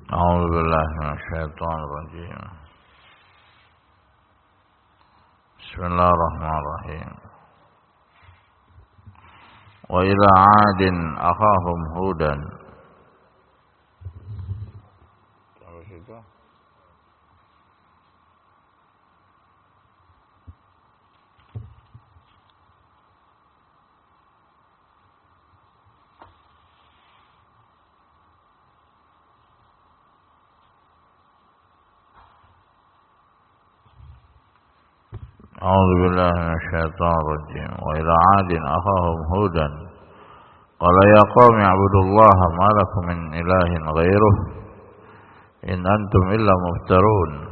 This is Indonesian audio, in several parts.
أعوذ بالله من الشيطان الرجيم. بسم الله الرحمن الرحيم. وإلى عاد أخاهم هودا. أعوذ بالله من الشيطان الرجيم. وإلى عاد أخاهم هودا قال يا قوم اعبدوا الله ما لكم من إله غيره إن أنتم إلا مفترون.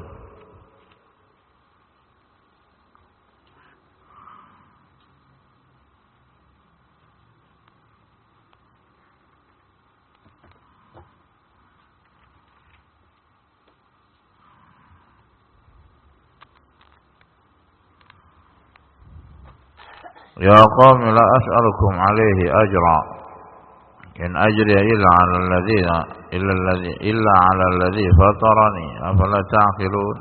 يا قوم لا أسألكم عليه أجرا إن أجري إلا على الذي فطرني أفلا تعقلون.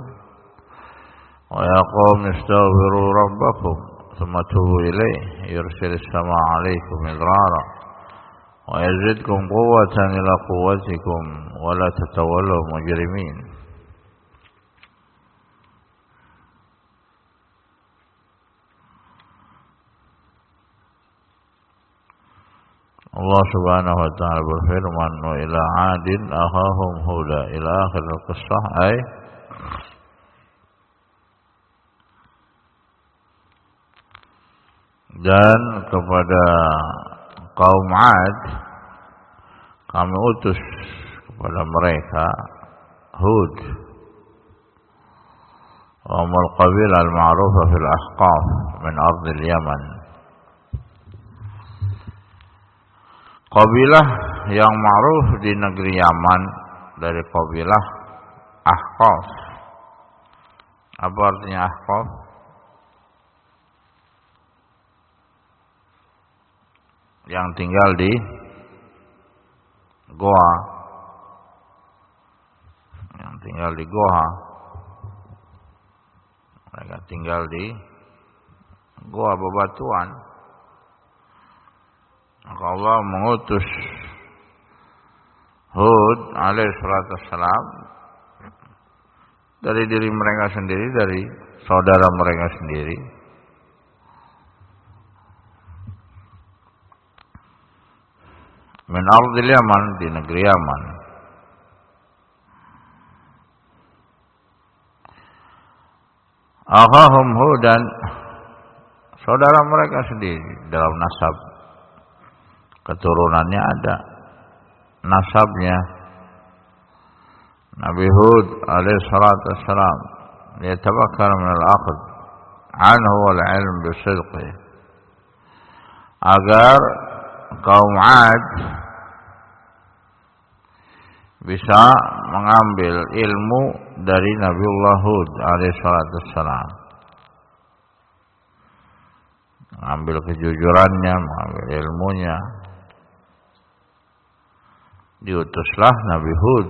ويا قوم استغفروا ربكم ثم توبوا إليه يرسل السماء عليكم مدرارا ويزدكم قوة إلى قوتكم ولا تتولوا مجرمين. Allah subhanahu wa ta'ala berfirman wa ila adin akhahum huda ila akhir al-qissah ay dan kepada kaum Ad kami utus kepada mereka Hud umul qabilah al-ma'rufah fil ahqaf min ardil Yaman. Qabilah yang ma'ruf di negeri Yaman dari qabilah Ahqaf. Apa artinya Ahqaf? Yang tinggal di goa. Yang tinggal di goa. Mereka tinggal di goa bebatuan. Maka Allah mengutus Hud alaihi salatu wassalam dari diri mereka sendiri, dari saudara mereka sendiri. Min ardil Yaman, di negeri Yaman. Akhahum Hudan, saudara mereka sendiri dalam nasab. Keturunannya ada nasabnya. Nabi Hud alaihi salatu wassalam yatabakkar min al-aqd anhu wal ilm bisidqi, agar kaum Ad bisa mengambil ilmu dari Nabiullah Hud alaihi salatu wassalam, mengambil kejujurannya, mengambil ilmunya. Diutuslah Nabi Hud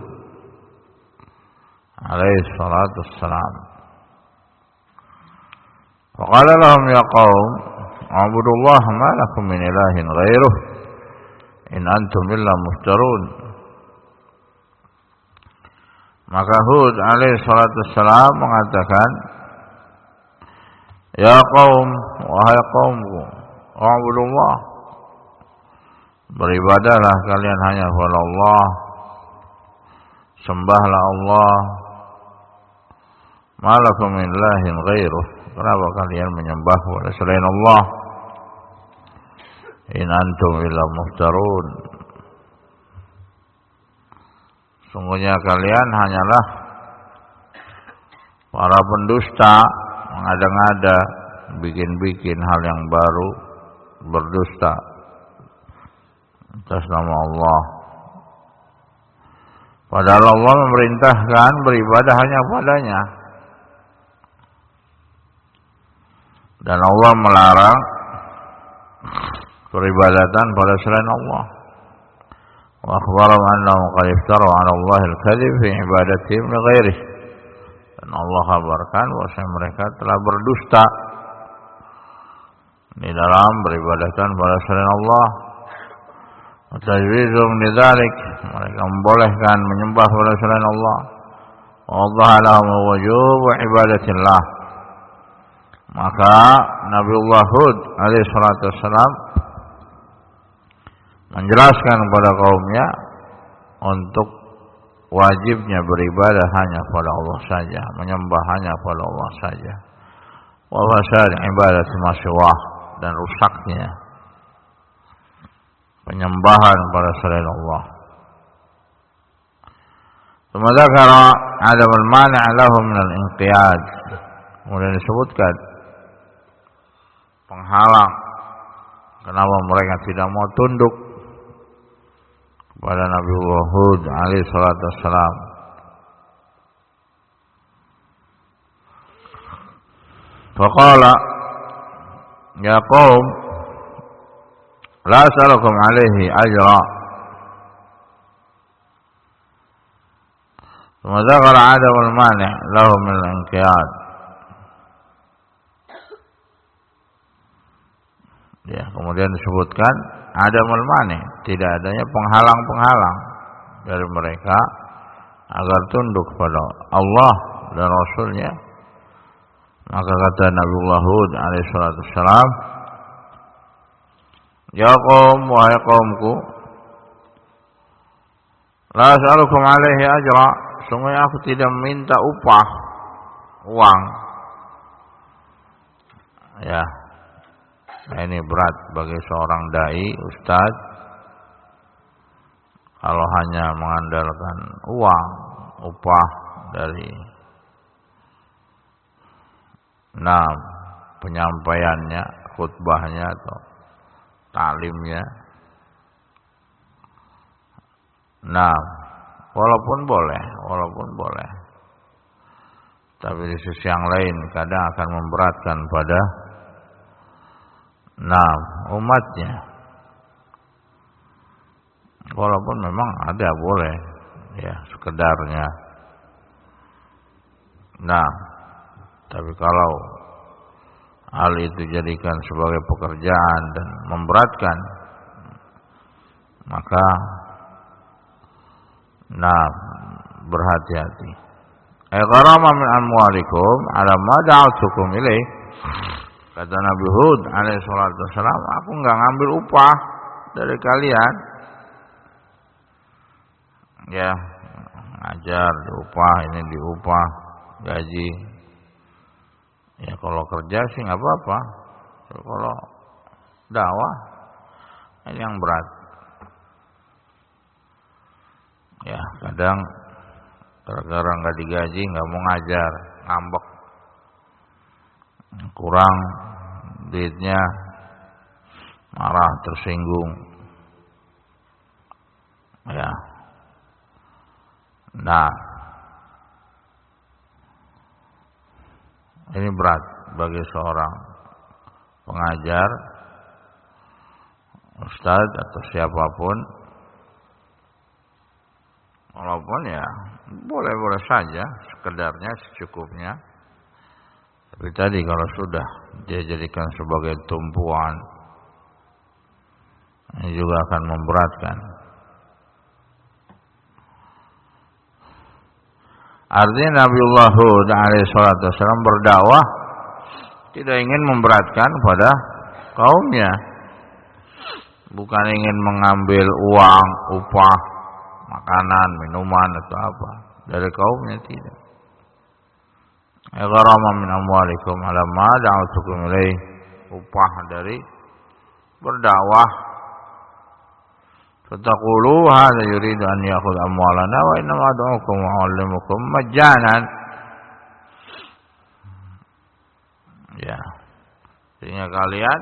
alaihi salatu wassalam. Faqala lahum ya qaum a'budullaha ma lakum min ilahin ghairuh in antum illa muftarun. Maka Hud alaihi salatu wassalam mengatakan, ya qaum, wahai qaumku, a'budullah, beribadahlah kalian hanya kepada Allah, sembahlah Allah. Ma lakum min ilahin ghairuh, kenapa kalian menyembah kepada selain Allah? In antum illa muftarun, sungguhnya kalian hanyalah para pendusta, mengada-ngada, bikin-bikin hal yang baru, berdusta atas nama Allah. Padahal Allah memerintahkan beribadah hanya padanya. Dan Allah melarang peribadatan pada selain Allah. wa akhbarahum annahum qad iftaru 'ala Allah al-kadhib fi ibadatihim li ghairihi. Dan Allah kabarkan bahwa mereka telah berdusta di dalam beribadatan pada selain Allah. Tajwizum lidzalik, mereka membolehkan menyembah pada selain Allah. Wa waddaha lahum wujub ibadatillah. Maka Nabiullah Hud alaihi salatu wassalam menjelaskan kepada kaumnya untuk wajibnya beribadah hanya kepada Allah saja, menyembah hanya kepada Allah saja. Wa fasad ibadat ma siwah, dan rusaknya penyembahan pada selain Allah. Tsumma dzakara 'adam al-mani' lahu min al-inqiyad. Kemudian disebutkan penghalang kenapa mereka tidak mau tunduk kepada Nabiullah Hud alaihi salatu wassalam. Faqala ya qaum la as'alukum alaihi ajra. Thumma dzakara 'adam al-mani' lahu min al-inqiyad. Ya, kemudian disebutkan adamul mani, tidak adanya penghalang-penghalang dari mereka agar tunduk kepada Allah dan Rasulnya. Maka kata Nabiullah Hud alaihi salatu wassalam, ya qaum, wahai qaumku, la as'alukum alaihi ajra, sungguh aku tidak meminta upah, uang. Ya, ini berat bagi seorang dai, ustaz, kalau hanya mengandalkan uang, upah dari penyampaiannya, khutbahnya atau taklimnya. Walaupun boleh. Tapi di sisi yang lain kadang akan memberatkan pada umatnya. Walaupun memang ada boleh ya sekedarnya. Tapi kalau hal itu jadikan sebagai pekerjaan dan memberatkan, maka berhati-hati. Gharama min amwalikum ala ma da'atukum ilaih. Kata Nabi Hud alaihi salatu wassalam, aku enggak ngambil upah dari kalian. Ya, ngajar diupah, ini diupah, gaji. Ya kalau kerja sih enggak apa-apa. Kalau dakwah ini yang berat. Ya, kadang gara-gara enggak digaji, enggak mau ngajar, ngambek. Kurang duitnya, marah, tersinggung. Ya. Ini berat bagi seorang pengajar, ustaz atau siapapun. Walaupun ya boleh-boleh saja, sekedarnya, secukupnya. Tapi tadi kalau sudah dia jadikan sebagai tumpuan, ini juga akan memberatkan. Artinya Nabiullah Hud alaihi salatu wasallam berdakwah tidak ingin memberatkan pada kaumnya. Bukan ingin mengambil uang, upah, makanan, minuman atau apa dari kaumnya, tidak. Gharama min amwalikum ala ma da'utukum ilaih, upah dari berdakwah. Fataqulu hadza yuridu an ya'khudh amwalana wa inna ma ad'ukum wa u'allimukum majjanan. Ya. Sehingga kalian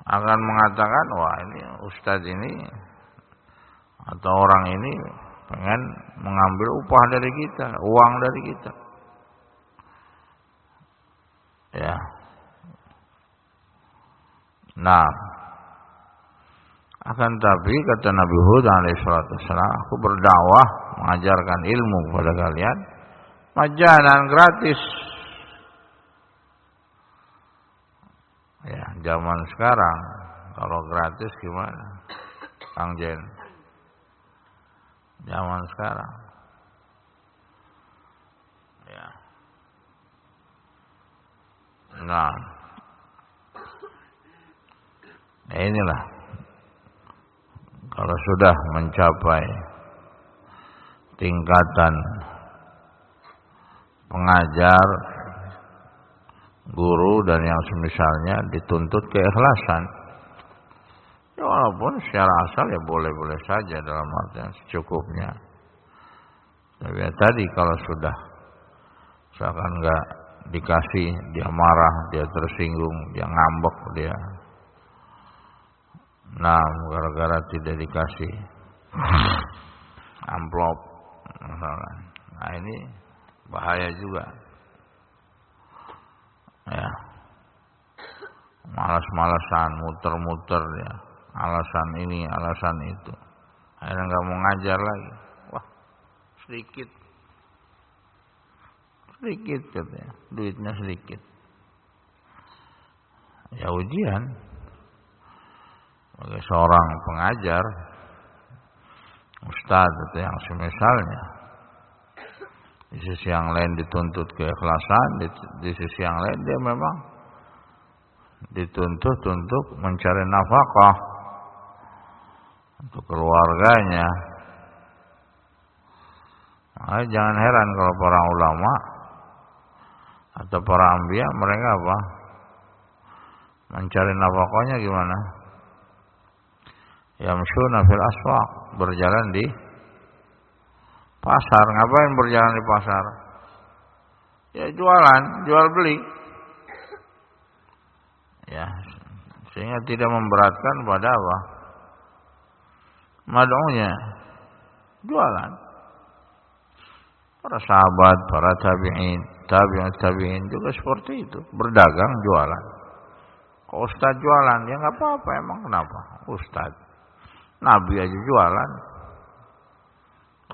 akan mengatakan, wah ini ustaz ini atau orang ini pengen mengambil upah dari kita, uang dari kita. Ya. Akan tapi kata Nabi Hud alaihissalam, aku berdakwah mengajarkan ilmu kepada kalian majanan, gratis. Ya, zaman sekarang kalau gratis gimana, Kang Jen? Zaman sekarang, ya. Nah, inilah kalau sudah mencapai tingkatan pengajar, guru dan yang semisalnya, dituntut keikhlasan. Ya, walaupun secara asal ya boleh-boleh saja dalam artian secukupnya. Tapi ya tadi kalau sudah misalkan enggak dikasih, dia marah, dia tersinggung, dia ngambek, dia gara-gara tidak dikasih amplop misalkan. Nah, ini bahaya juga. Ya. Malas-malasan, muter-muter ya. Alasan ini, alasan itu. Akhirnya enggak mau ngajar lagi. Wah, sedikit katanya, duitnya sedikit. Ya ujian bagi seorang pengajar, ustaz atau yang semisalnya. Di sisi yang lain dituntut keikhlasan, di sisi yang lain dia memang dituntut untuk mencari nafkah untuk keluarganya. Nah, jangan heran kalau para ulama atau para anbiya, mereka apa? Mencari nafkahnya gimana? Yamshuna fil aswaq, berjalan di pasar. Ngapain berjalan di pasar? Ya jualan, jual beli. Ya, sehingga tidak memberatkan pada apa? Mad'unya. Jualan. Para sahabat, para tabi'in juga seperti itu, berdagang, jualan. Kalau ustaz jualan, ya enggak apa-apa, emang kenapa? Ustaz. Nabi aja jualan.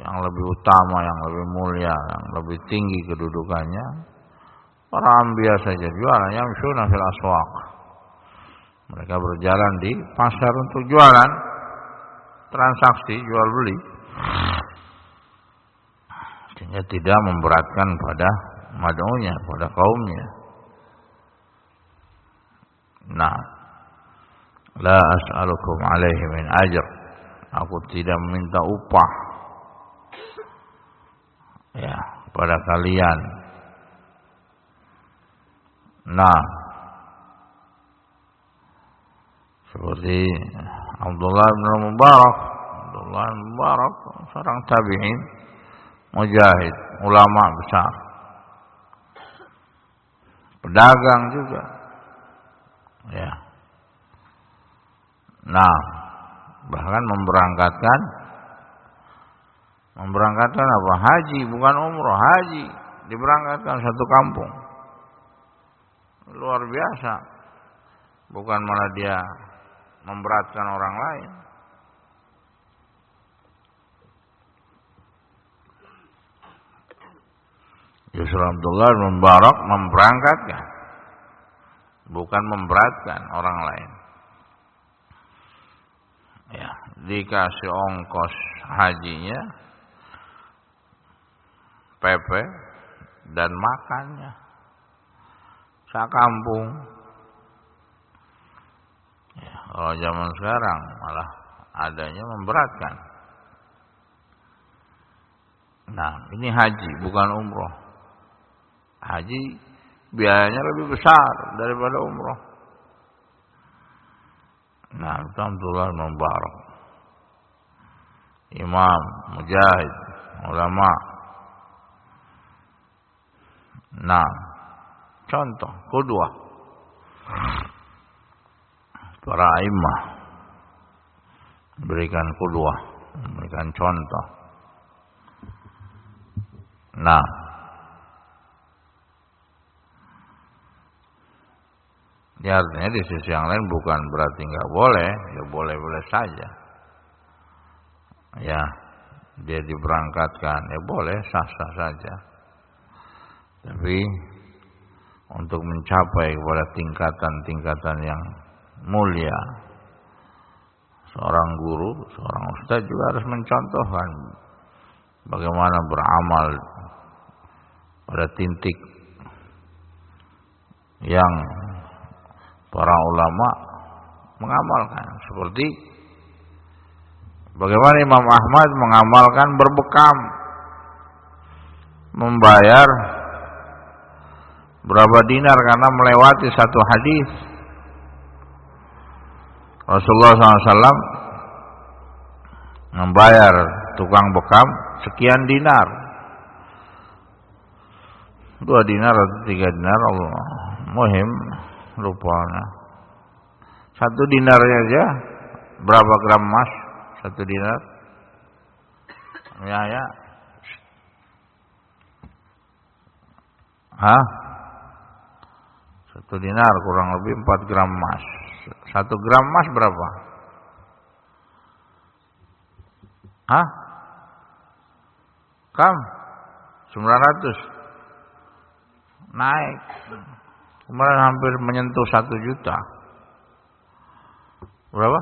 Yang lebih utama, yang lebih mulia, yang lebih tinggi kedudukannya, para anbiya saja jualan. Yamshuna fil aswaq, mereka berjalan di pasar untuk jualan, transaksi jual beli, sehingga tidak memberatkan pada mad'unya, pada kaumnya. Nah, la as'alukum alaihi min ajr, aku tidak meminta upah ya pada kalian. Nah, seperti Abdullah bin Mubarak seorang tabi'in, mujahid, ulama besar, pedagang juga ya. Nah, bahkan memberangkatkan apa? Haji, bukan umroh, haji. Diberangkatkan satu kampung. Luar biasa. Bukan malah dia memberatkan orang lain. Justru Abdullah bin Mubarak memberangkatkan, bukan memberatkan orang lain. Ya, dikasih ongkos hajinya, PP dan makannya sakampung. Ya, kalau zaman sekarang malah adanya memberatkan. Nah, ini haji bukan umroh. Haji biayanya lebih besar daripada umroh. Nah, itu Abdullah bin Mubarak, imam, mujahid, ulama. Nah, contoh, qudwah para imam, berikan qudwah, memberikan contoh. Nah, Ya artinya di sisi yang lain bukan berarti nggak boleh, ya boleh-boleh saja. Ya, dia diberangkatkan, ya boleh, sah-sah saja. Tapi untuk mencapai kepada tingkatan-tingkatan yang mulia, seorang guru, seorang ustaz juga harus mencontohkan bagaimana beramal pada titik yang para ulama mengamalkan, seperti bagaimana Imam Ahmad mengamalkan berbekam, membayar berapa dinar karena melewati satu hadis. Rasulullah SAW membayar tukang bekam sekian dinar, 2 dinar atau 3 dinar, Allah muhim rupanya. 1 dinarnya aja berapa gram emas? 1 dinar. Ya. Hah? 1 dinar kurang lebih 4 gram emas. 1 gram emas berapa? Hah? Kam? 900. Naik. Kemarin hampir menyentuh 1 juta. Berapa?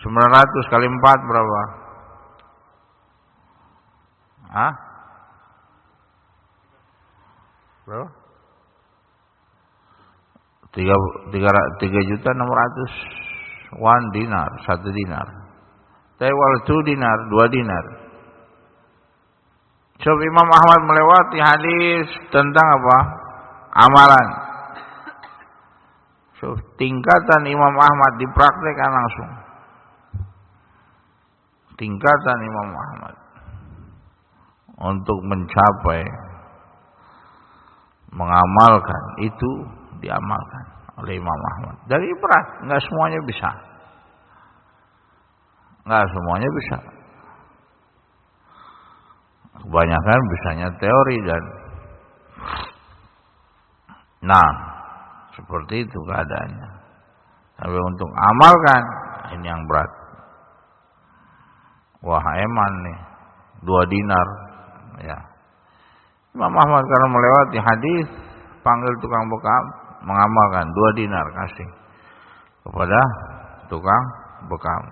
900 kali 4 berapa? Hah? Berapa? 3 juta 600 1 dinar, 1 dinar. Tewal 2 dinar, 2 dinar. Coba Imam Ahmad melewati hadis tentang apa? Amalan. So, tingkatan Imam Ahmad dipraktekkan langsung. Tingkatan Imam Ahmad untuk mencapai mengamalkan itu diamalkan oleh Imam Ahmad. Dari berat, enggak semuanya bisa. Enggak semuanya bisa. Kebanyakan bisanya teori dan seperti itu keadaannya. Tapi untuk amalkan ini yang berat. Wah, eman nih 2 dinar ya. Imam Ahmad karena melewati hadis panggil tukang bekam mengamalkan 2 dinar kasih kepada tukang bekam.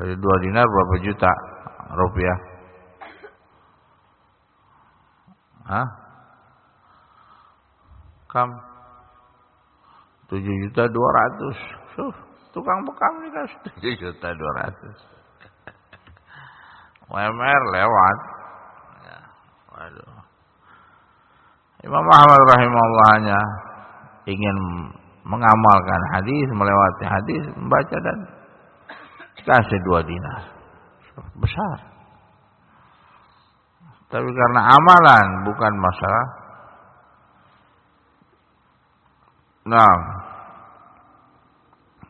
Dari 2 dinar berapa juta rupiah? Hah? Kam 7.200.000. Tukang bekam dikasih 7.200.000. UMR lewat. Ya, waduh. Imam Ahmad rahimahullah ingin mengamalkan hadis, melewati hadis, membaca dan kasih 2 dinar. Besar. Tapi karena amalan bukan masalah.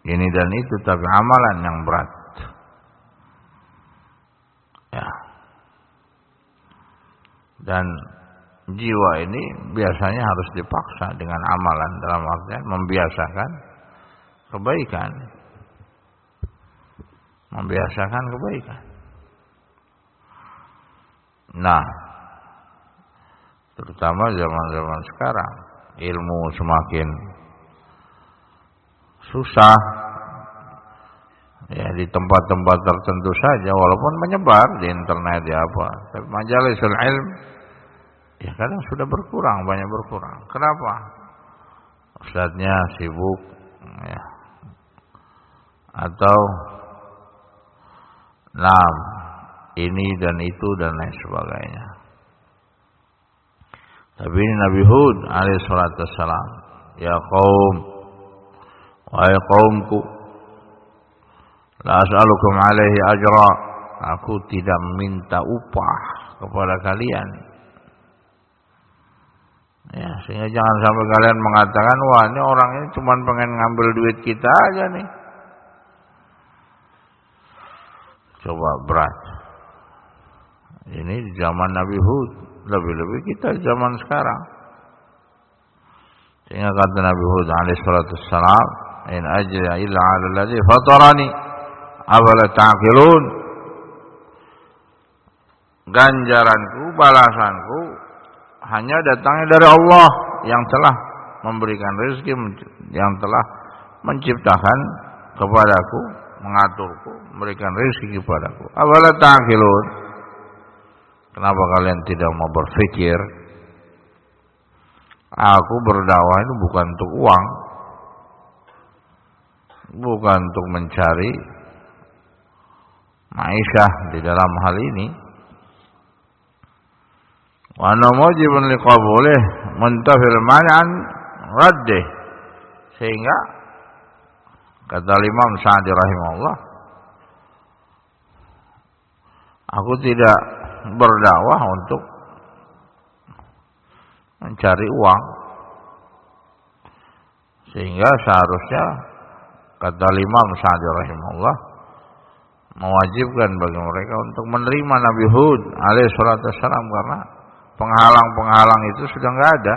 Ini dan itu, tapi amalan yang berat. Ya. Dan jiwa ini biasanya harus dipaksa dengan amalan, dalam artian membiasakan kebaikan. Membiasakan kebaikan. Terutama zaman-zaman sekarang, ilmu semakin susah. Ya, di tempat-tempat tertentu saja, walaupun menyebar di internet ya apa. Tapi majalisul ilm ya kadang sudah berkurang, banyak berkurang. Kenapa? Ustadznya sibuk ya. Atau ini dan itu dan lain sebagainya. Tapi ini Nabi Hud alaihi salatu wassalam, ya qaum, wahai qaumku, la as'alukum alaihi ajra, aku tidak minta upah kepada kalian. Ya, sehingga jangan sampai kalian mengatakan, wah ini orang ini cuma pengen ngambil duit kita aja nih. Coba berat. Ini di zaman Nabi Hud, lebih-lebih kita zaman sekarang. Sehingga kata Nabi Hud alaihi salatu wassalam, in ajriya illa 'ala alladhi fatarani afala ta'qilun. Ganjaranku, balasanku hanya datangnya dari Allah yang telah memberikan rezeki, yang telah menciptakan kepadaku, mengaturku, memberikan rezeki kepadaku. Afala ta'qilun. Kenapa kalian tidak mau berpikir? Aku berdakwah itu bukan untuk uang, bukan untuk mencari ma'isyah di dalam hal ini. Wa ana mujibun liqabulih muntafil man'an raddih. Sehingga kata Imam Sa'di rahimahullah, aku tidak berdakwah untuk mencari uang, sehingga seharusnya kata Imam Sa'di rahimahullah mewajibkan bagi mereka untuk menerima Nabi Hud alaihi salatu wassalam, karena penghalang-penghalang itu sudah enggak ada.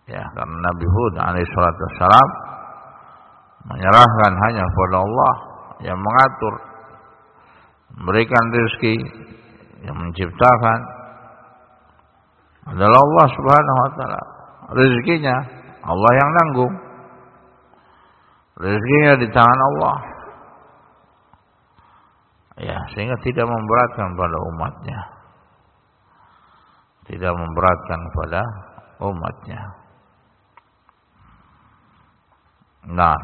Ya, karena Nabi Hud alaihi salatu wassalam menyerahkan hanya kepada Allah yang mengatur, memberikan rezeki, yang menciptakan adalah Allah Subhanahu wa taala. Rezekinya Allah yang nanggung. Rezekinya di tangan Allah. Ya, sehingga tidak memberatkan pada umatnya. Tidak memberatkan pada umatnya. Nah,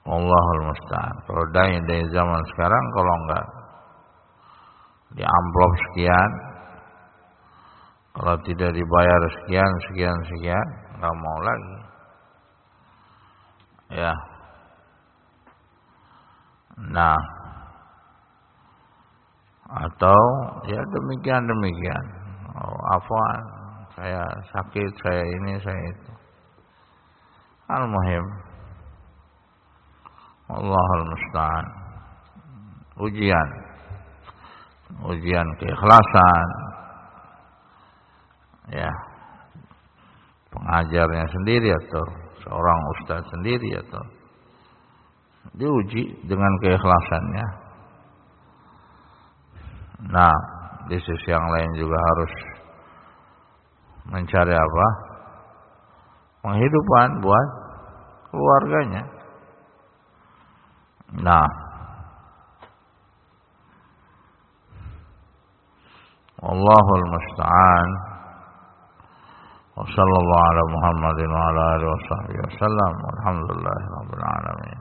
Allahul musta'an. Kalau dari zaman sekarang, kalau enggak di amplop sekian, kalau tidak dibayar sekian, enggak mau lagi. Ya. Nah, atau ya demikian. Oh, afwan, saya sakit, saya ini, saya itu. Al-muhim, Allahul musta'an. Ujian keikhlasan. Ya. Pengajarnya sendiri atau seorang ustaz sendiri atau diuji dengan keikhlasannya. Nah, di sisi yang lain juga harus mencari apa? Penghidupan buat keluarganya. Nah, Allahul musta'an. Wa sallallahu ala Muhammadin wa ala alihi wa sahbihi wa sallam. Alhamdulillahirabbil alamin.